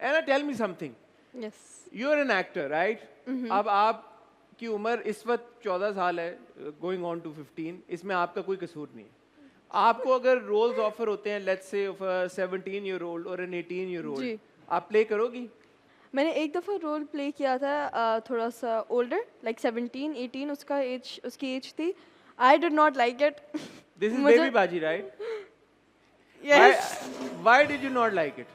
Anna tell me something, you are an actor right? अब आपकी उम्र इस वक्त 14 साल है, गोइंग ऑन टू 15, इसमें आपका कोई कसूर नहीं है। आपको अगर रोल्स ऑफर होते हैं, let's say of a 17 year old और एन 18 ईयर ओल्ड, आप प्ले करोगी? मैंने एक दफ़ा रोल प्ले किया था थोड़ा सा ओल्डर, लाइक 17 18 उसकी एज थी। I did not like it. This is baby Baji right? Yes. Why did you not like it?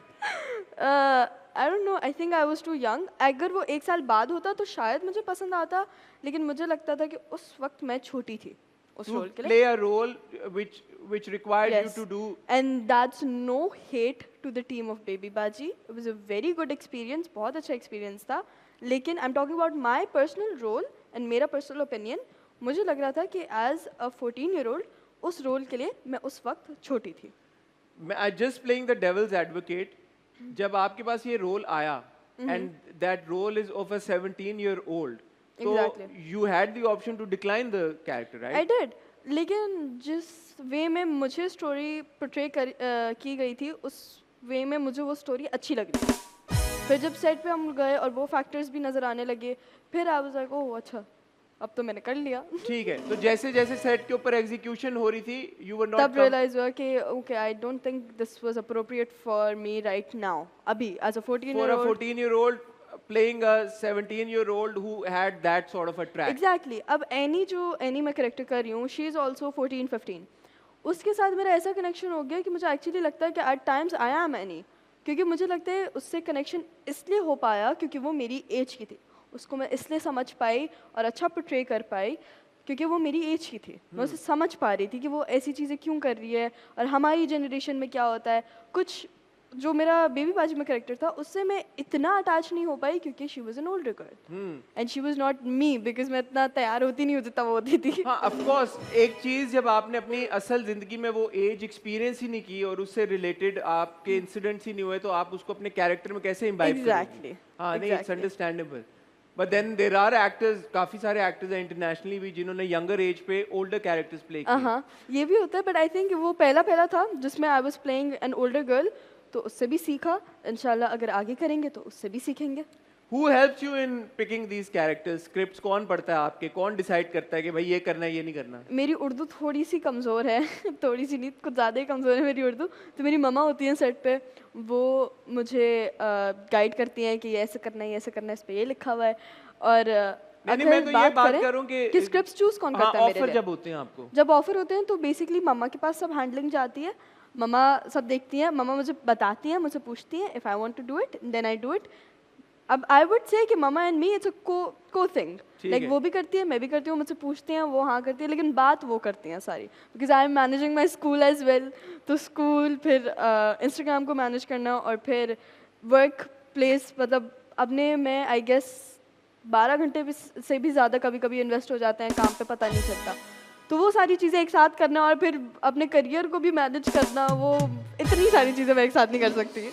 I don't know, I think I was too young. अगर वो एक साल बाद होता तो शायद मुझे पसंद आता, लेकिन मुझे लगता था कि उस वक्त मैं छोटी थी उस रोल के लिए। Play a role which required you to do. And that's no hate to the team of Baby Baji. It was a very good experience, बहुत अच्छा experience था. लेकिन I'm talking about my personal role and मेरा personal opinion. मुझे लग रहा था कि as a 14-year-old उस role के लिए मैं उस वक्त छोटी थी. I just playing the devil's advocate. जब आपके पास ये role आया and that role is of a 17-year-old, so you had the option to decline the character, right? I did. लेकिन जिस वे में मुझे स्टोरी पोर्ट्रे की गई थी उस वे में मुझे वो स्टोरी अच्छी लग रही थी। फिर जब सेट पे हम गए और वो फैक्टर्स भी नज़र आने लगे, फिर आई वाज लाइक ओह अच्छा, अब तो मैंने कर लिया। ठीक है, तो जैसे जैसे सेट के ऊपर एग्जीक्यूशन हो रही थी, यू वर नॉट, तब रियलाइज हुआ कि okay I don't think this was appropriate for me right now, अभी as a 14-year-old playing a 17-year-old who had that sort of a track. Exactly. अब एनी मैं character कर रही हूँ, she is also 14-15, उसके साथ मेरा ऐसा कनेक्शन हो गया कि मुझे एक्चुअली लगता है कि at times I am any, क्योंकि मुझे लगता है उससे कनेक्शन इसलिए हो पाया क्योंकि वो मेरी एज की थी, उसको मैं इसलिए समझ पाई और अच्छा पोर्ट्रे कर पाई क्योंकि वो मेरी एज की थी। मैं उसे समझ पा रही थी कि वो ऐसी चीज़ें क्यों कर रही है और हमारी जनरेशन में क्या होता है। कुछ जो मेरा बेबी बाजी में कैरेक्टर था उससे मैं इतना अटैच नहीं हो पाई क्योंकि she was an older girl and she was not me, because मैं इतना तैयार होती नहीं होती तब वो होती थी। हाँ, ऑफ कोर्स एक चीज़ जब आपने अपनी असल ज़िंदगी में वो एज एक्सपीरियंस ही नहीं की और उससे रिलेटेड आपके इंसिडेंट्स ही नहीं हुए, तो आप उसको अपने कैरेक्टर में कैसे इम्बाइब करोगे? हाँ, नहीं, it's understandable. But then there are actors, काफ़ी सारे एक्टर्स हैं इंटरनेशनली भी जिन्होंने यंगर एज पे ओल्डर कैरेक्टर्स प्ले किए। हाँ, ये भी होता है, बट आई थिंक वो पहला था जिसमें I was playing an older girl, तो उससे भी सीखा। इंशाल्लाह अगर आगे करेंगे तो उससे भी सीखेंगे। Who helps you in picking these characters? Scripts कौन पढ़ता है आपके? कौन डिसाइड करता है कि भाई ये करना है ये नहीं करना? मेरी उर्दू थोड़ी सी कमज़ोर है थोड़ी सी नहीं, कुछ ज़्यादा ही कमज़ोर है मेरी उर्दू, तो मेरी मम्मा होती हैं सेट पे, वो मुझे गाइड करती हैं कि ये ऐसे करना है, ये ऐसे करना है, इस पे ये लिखा हुआ है। और नहीं, मैं तो ये बात करूं कि स्क्रिप्ट्स चूज कौन करता है मेरे लिए? ऑफर जब होते हैं आपको, जब ऑफर होते हैं तो बेसिकली मम्मा के पास सब हैंडलिंग जाती है, मम्मा सब देखती हैं, मम्मा मुझे बताती हैं, मुझे पूछती हैं, if I want to do it then I do it. अब आई वुड से कि मम्मा एंड मी इट्स अ को थिंग, लाइक वो भी करती है, मैं भी करती हूँ, मुझसे पूछती हैं, वो हाँ करती है, लेकिन बात वो करती हैं सारी, because I am managing my school as well. तो स्कूल, फिर इंस्टाग्राम को मैनेज करना और फिर वर्क प्लेस, मतलब अपने में आई गेस 12 घंटे से भी ज़्यादा कभी कभी इन्वेस्ट हो जाते हैं काम पे, पता नहीं चलता। तो वो सारी चीज़ें एक साथ करना और फिर अपने करियर को भी मैनेज करना, वो इतनी सारी चीज़ें मैं एक साथ नहीं कर सकती।